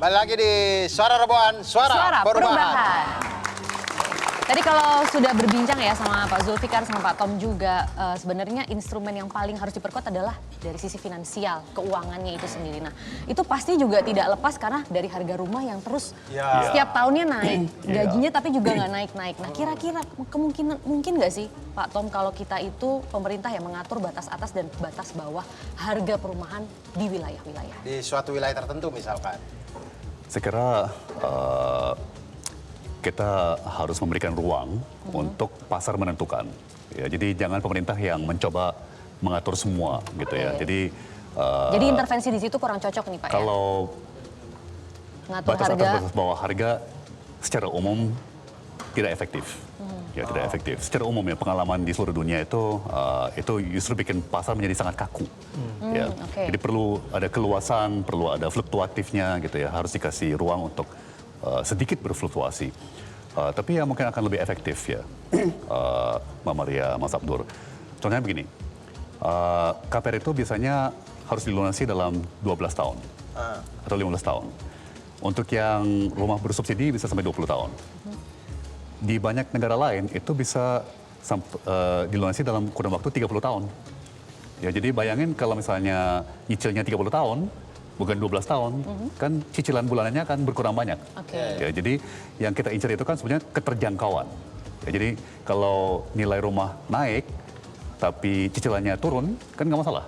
Kembali lagi di Suara Robohan, Suara Perubahan. Tadi kalau sudah berbincang ya sama Pak Zulfikar, sama Pak Tom juga, sebenarnya instrumen yang paling harus diperkuat adalah dari sisi finansial, keuangannya itu sendiri. Nah, itu pasti juga tidak lepas karena dari harga rumah yang terus setiap tahunnya naik, gajinya tapi juga nggak naik-naik. Nah, kira-kira mungkin nggak sih Pak Tom kalau kita itu pemerintah yang mengatur batas atas dan batas bawah harga perumahan di wilayah-wilayah? Di suatu wilayah tertentu misalkan. Saya kira kita harus memberikan ruang untuk pasar menentukan. Ya, jadi jangan pemerintah yang mencoba mengatur semua gitu ya. Jadi intervensi di situ kurang cocok nih Pak kalau ya? batas atas batas bawah harga secara umum tidak efektif. Ya tidak efektif. Secara umum ya pengalaman di seluruh dunia itu justru bikin pasar menjadi sangat kaku. Ya. Jadi perlu ada keluasan, perlu ada fluktuatifnya gitu ya. Harus dikasih ruang untuk sedikit berfluktuasi. Tapi ya mungkin akan lebih efektif ya, Mbak Maria, Mas Abdur. Contohnya begini, KPR itu biasanya harus dilunasi dalam 12 tahun atau 15 tahun. Untuk yang rumah bersubsidi bisa sampai 20 tahun. Di banyak negara lain itu bisa dilunasi dalam kurun waktu 30 tahun. Ya, jadi bayangin kalau misalnya nyicilnya 30 tahun, bukan 12 tahun, kan cicilan bulanannya akan berkurang banyak. Ya, jadi yang kita incar itu kan sebenarnya keterjangkauan. Ya, jadi kalau nilai rumah naik, tapi cicilannya turun, kan nggak masalah.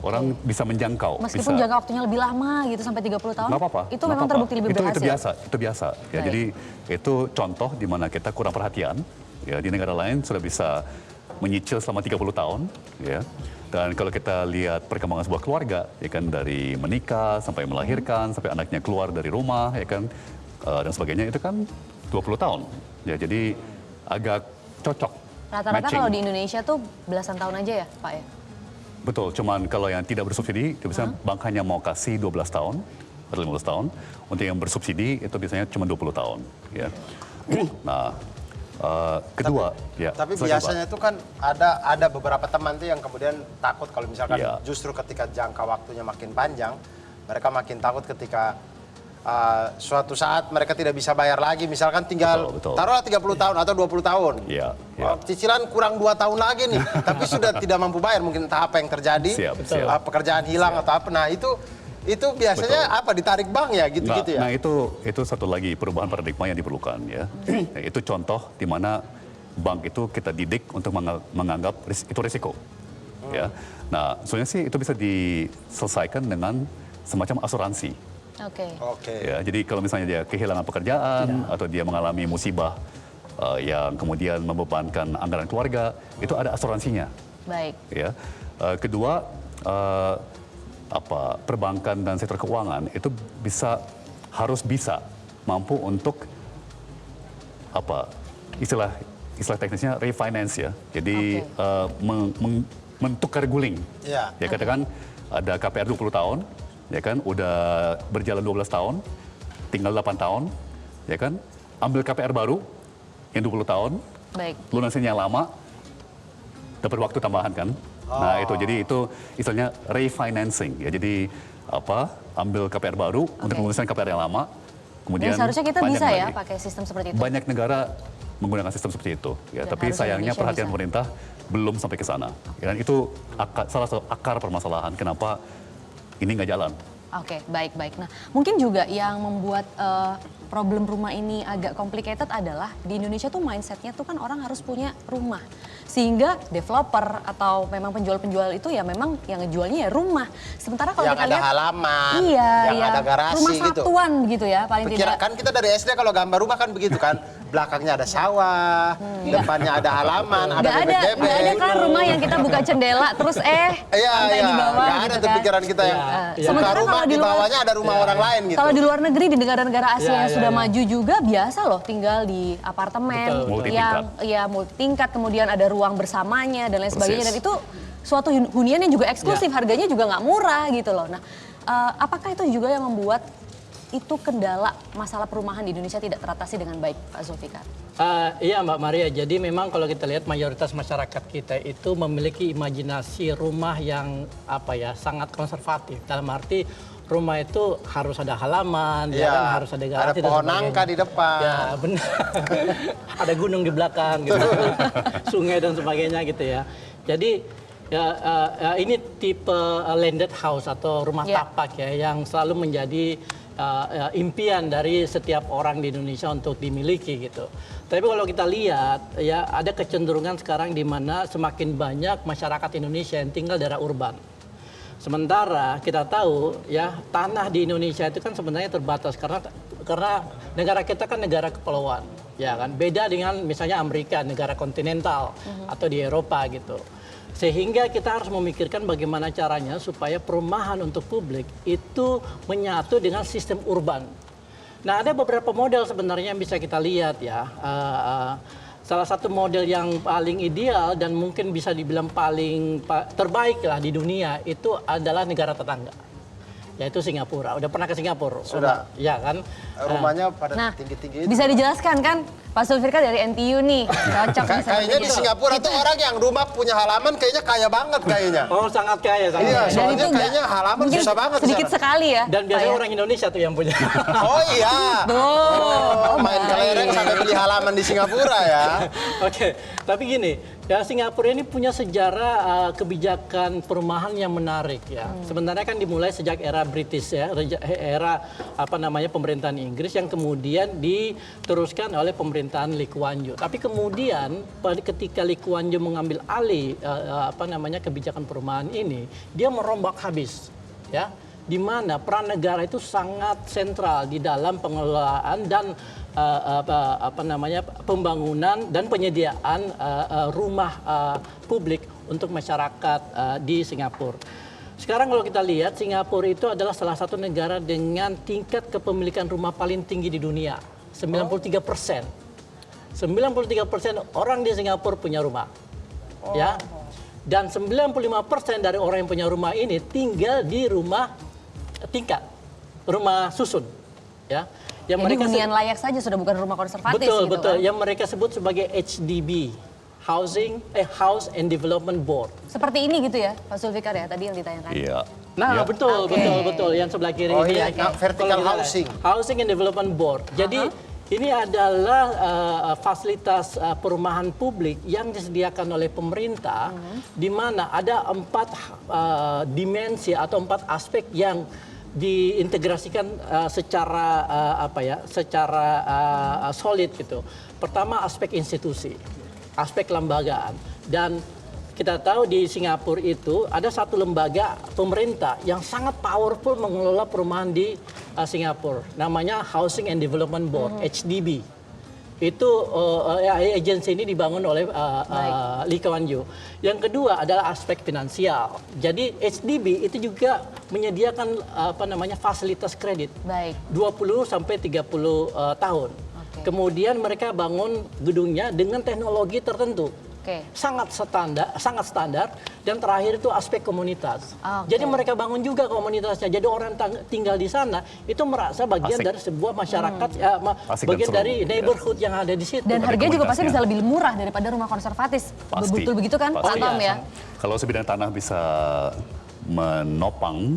Orang bisa menjangkau. Meskipun jangka waktunya lebih lama gitu, sampai 30 tahun, nggak apa-apa, itu memang terbukti lebih berhasil. Itu biasa. Ya, jadi itu contoh di mana kita kurang perhatian. Ya, di negara lain sudah bisa menyicil selama 30 tahun. Ya. Dan kalau kita lihat perkembangan sebuah keluarga, ya kan dari menikah sampai melahirkan, sampai anaknya keluar dari rumah, ya kan dan sebagainya itu kan 20 tahun. Ya, jadi agak cocok. Rata-rata kalau di Indonesia tuh belasan tahun aja ya, Pak ya? Betul, cuman kalau yang tidak bersubsidi, itu biasanya bank hanya mau kasih 12 tahun atau 15 tahun. Untuk yang bersubsidi itu biasanya cuma 20 tahun. Ya. Nah, kedua, tapi biasanya itu kan ada beberapa teman tuh yang kemudian takut kalau misalkan justru ketika jangka waktunya makin panjang, mereka makin takut ketika suatu saat mereka tidak bisa bayar lagi, misalkan tinggal taruhlah 30 tahun atau 20 tahun. Cicilan kurang 2 tahun lagi nih, tapi sudah tidak mampu bayar, mungkin entah apa yang terjadi, pekerjaan hilang atau apa. Nah, itu biasanya apa ditarik bank ya gitu-gitu ya. Nah, itu satu lagi perubahan paradigma yang diperlukan ya. Itu contoh di mana bank itu kita didik untuk menganggap itu risiko. Ya. Nah, sebenarnya sih itu bisa diselesaikan dengan semacam asuransi. Ya, jadi kalau misalnya dia kehilangan pekerjaan atau dia mengalami musibah yang kemudian membebankan anggaran keluarga, itu ada asuransinya. Baik. Ya. Kedua, perbankan dan sektor keuangan itu harus bisa mampu untuk istilah teknisnya refinance ya. Jadi mentukar guling. Ya, katakan ada KPR 20 tahun, ya kan, udah berjalan 12 tahun, tinggal 8 tahun, ya kan, ambil KPR baru yang 20 tahun, lunasinya lama, dapat waktu tambahan kan. Nah, jadi itu istilahnya refinancing ya. Jadi ambil KPR baru untuk melunaskan KPR yang lama, kemudian dan seharusnya kita bisa ya pakai sistem seperti itu. Banyak negara menggunakan sistem seperti itu ya, tapi sayangnya perhatian pemerintah belum sampai ke sana. Dan itu salah satu akar permasalahan kenapa ini nggak jalan. Oke, baik. Nah, mungkin juga yang membuat problem rumah ini agak complicated adalah di Indonesia tuh mindsetnya tuh kan orang harus punya rumah. Sehingga developer atau memang penjual-penjual itu ya memang yang ngejualnya ya rumah. Sementara kalau yang kita ada lihat halaman, yang ada garasi rumah satuan gitu ya paling tidak. Kan kita dari SD kalau gambar rumah kan begitu kan. Belakangnya ada sawah, depannya ada halaman, ada bebek-bebek. Nggak ada kan rumah yang kita buka jendela terus lantai di bawah nggak gitu ada tuh kan. pikiran kita yang Sementara rumah kalau di bawahnya ada rumah orang lain gitu. Kalau di luar negeri, di negara-negara Asia yang sudah maju juga biasa loh tinggal di apartemen yang multi tingkat, kemudian ada ruang bersamanya dan lain sebagainya, dan itu suatu hunian yang juga eksklusif, harganya juga nggak murah gitu loh. Nah, apakah itu juga yang membuat itu kendala masalah perumahan di Indonesia tidak teratasi dengan baik, Pak Zulfikar? Iya Mbak Maria, jadi memang kalau kita lihat mayoritas masyarakat kita itu memiliki imajinasi rumah yang sangat konservatif. Dalam arti rumah itu harus ada halaman, ya Iya, kan, harus ada garasi ada dan pohon sebagainya. nangka di depan. Ya benar. Ada gunung di belakang, gitu. Sungai dan sebagainya gitu ya. Jadi ini tipe landed house atau rumah tapak ya, yang selalu menjadi impian dari setiap orang di Indonesia untuk dimiliki gitu. Tapi kalau kita lihat ya, ada kecenderungan sekarang di mana semakin banyak masyarakat Indonesia yang tinggal daerah urban. Sementara kita tahu ya, tanah di Indonesia itu kan sebenarnya terbatas karena negara kita kan negara kepulauan, ya kan. Beda dengan misalnya Amerika, negara kontinental atau di Eropa gitu. Sehingga kita harus memikirkan bagaimana caranya supaya perumahan untuk publik itu menyatu dengan sistem urban. Nah, ada beberapa model sebenarnya yang bisa kita lihat ya. Salah satu model yang paling ideal dan mungkin bisa dibilang paling terbaik lah di dunia itu adalah negara tetangga, yaitu Singapura. Udah pernah ke Singapura? Sudah. Ya kan? Rumahnya pada Nah, tinggi-tinggi itu. bisa dijelaskan kan? Pak Zulfikar dari NTU nih, cocok nih seperti Kayaknya di itu. Singapura tuh orang yang rumah punya halaman kayaknya kaya banget kayaknya. Oh, sangat kaya, sangat Iya, kaya. Dan soalnya itu nggak- kayaknya halaman mungkin susah banget di sedikit sana. sekali ya. Dan biasanya Pak, ya? orang Indonesia tuh yang punya. Oh iya. Tuh. Main kelereng sampai beli halaman di Singapura ya. Oke, tapi gini, ya Singapura ini punya sejarah kebijakan perumahan yang menarik ya. Sebenarnya kan dimulai sejak era British ya, era apa namanya pemerintahan Inggris yang kemudian diteruskan oleh pemerintahan Lee Kuan Yew. Tapi kemudian ketika Lee Kuan Yew mengambil alih apa namanya kebijakan perumahan ini, dia merombak habis ya. Di mana peran negara itu sangat sentral di dalam pengelolaan dan apa namanya pembangunan dan penyediaan rumah publik untuk masyarakat di Singapura. Sekarang kalau kita lihat, Singapura itu adalah salah satu negara dengan tingkat kepemilikan rumah paling tinggi di dunia, 93%. 93% orang di Singapura punya rumah, ya. Dan 95% dari orang yang punya rumah ini tinggal di rumah tingkat, rumah susun, ya. Yang Jadi hunian layak saja sudah bukan rumah konservatis betul, gitu betul. kan? Yang mereka sebut sebagai HDB, House and Development Board. Seperti ini gitu ya, Pak Zulfikar ya, tadi yang ditanyakan. Iya. Nah, Ya. betul, Oke. betul. Yang sebelah kiri Oh ini. iya, vertical Kalau kita lihat, housing. Housing and Development Board. Jadi ini adalah fasilitas perumahan publik yang disediakan oleh pemerintah, di mana ada 4 dimensi atau 4 aspek yang diintegrasikan secara solid gitu. Pertama, aspek institusi, aspek lembagaan, dan kita tahu di Singapura itu ada satu lembaga pemerintah yang sangat powerful mengelola perumahan di Singapura, namanya Housing and Development Board (HDB). Itu agensi ini dibangun oleh Lee Kuan Yew. Yang kedua adalah aspek finansial. Jadi HDB itu juga menyediakan fasilitas kredit. Baik. 20 sampai 30 tahun. Kemudian mereka bangun gedungnya dengan teknologi tertentu. Oke. Sangat standar, dan terakhir itu aspek komunitas. Oke. Jadi mereka bangun juga komunitasnya. Jadi orang tinggal di sana itu merasa bagian Asik. dari sebuah masyarakat, Asik dan bagian seru. dari neighborhood yang ada di situ. Dan Ada harganya juga pasti bisa komunitasnya. lebih murah daripada rumah konservatis. Pasti. Betul begitu kan, Pak Pasti. Tom ya? Kalau sebidang tanah bisa menopang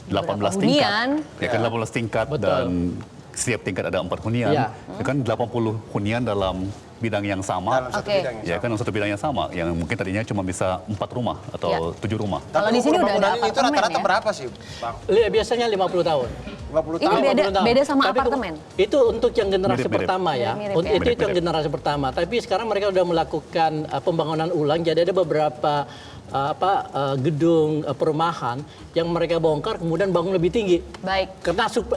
18 Beberapa tingkat, hunian. ya kan 18 tingkat Betul. dan setiap tingkat ada 4 hunian, Ya. ya kan 80 hunian dalam bidang yang sama, Dalam satu Oke. bidang yang ya kan dalam satu bidang yang sama, yang mungkin tadinya cuma bisa 4 rumah atau 7 rumah. Kalau Tapi di sini umur udah ada bangunan itu apartemen rata-rata ya? berapa sih, Bang? Biasanya 50 tahun. 50 Ini tahun. beda- 50 tahun. beda sama Tapi apartemen? Itu untuk yang generasi Mirip-mirip. pertama ya. Mirip-mirip Untuk ya. itu yang Mirip-mirip. generasi pertama. Tapi sekarang mereka sudah melakukan pembangunan ulang. Jadi ada beberapa gedung perumahan yang mereka bongkar kemudian bangun lebih tinggi. Baik.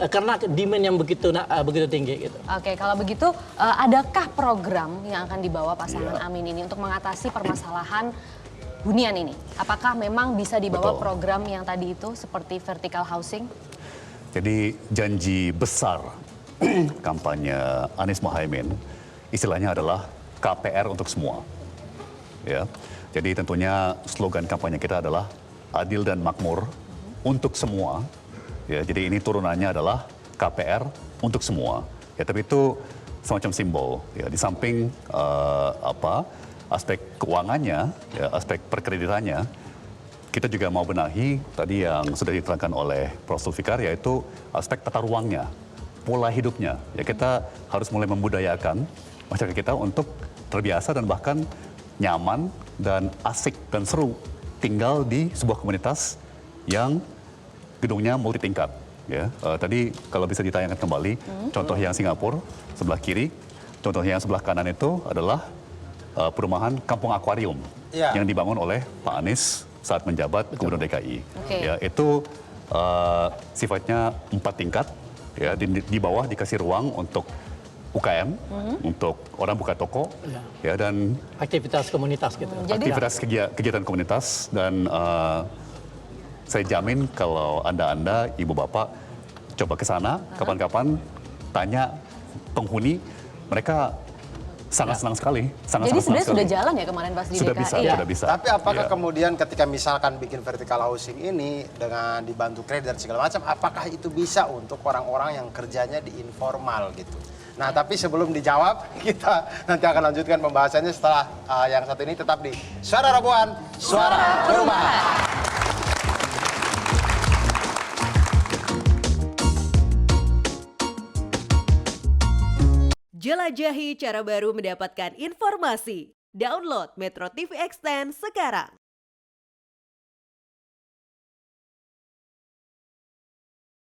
Karena demand yang begitu tinggi gitu. Oke, kalau begitu adakah program yang akan dibawa pasangan Amin ini untuk mengatasi permasalahan hunian ini? Apakah memang bisa dibawa Betul. program yang tadi itu seperti vertical housing? Jadi janji besar kampanye Anies Mohaimin istilahnya adalah KPR untuk semua. Ya. Jadi tentunya slogan kampanye kita adalah adil dan makmur untuk semua. Ya, jadi ini turunannya adalah KPR untuk semua. Ya, tapi itu semacam simbol. Ya, di samping aspek keuangannya, ya, aspek perkreditannya, kita juga mau benahi tadi yang sudah diterangkan oleh Prof. Zulfikar, yaitu aspek tata ruangnya, pola hidupnya. Ya, kita harus mulai membudayakan masyarakat kita untuk terbiasa dan bahkan nyaman dan asik dan seru tinggal di sebuah komunitas yang gedungnya multi tingkat. Ya, tadi kalau bisa ditayangkan kembali, contoh yang Singapura sebelah kiri, contoh yang sebelah kanan itu adalah perumahan Kampung Akuarium yang dibangun oleh Pak Anies saat menjabat Gubernur DKI. Ya, itu sifatnya 4 tingkat. Ya, di bawah dikasih ruang untuk UKM, untuk orang buka toko, ya, dan Aktivitas komunitas gitu. aktivitas kegiatan komunitas, dan saya jamin kalau Anda, Ibu Bapak, coba ke sana kapan-kapan, tanya penghuni, mereka sangat senang sekali. Jadi sebenarnya sudah jalan ya kemarin pas di Sudah DKI? bisa, sudah bisa. Tapi apakah kemudian ketika misalkan bikin vertical housing ini dengan dibantu kredit dan segala macam, apakah itu bisa untuk orang-orang yang kerjanya di informal gitu? Nah, tapi sebelum dijawab, kita nanti akan lanjutkan pembahasannya setelah yang satu ini. Tetap di Suara Robohan, Suara Perubahan. Jelajahi cara baru mendapatkan informasi. Download Metro TV Extend sekarang.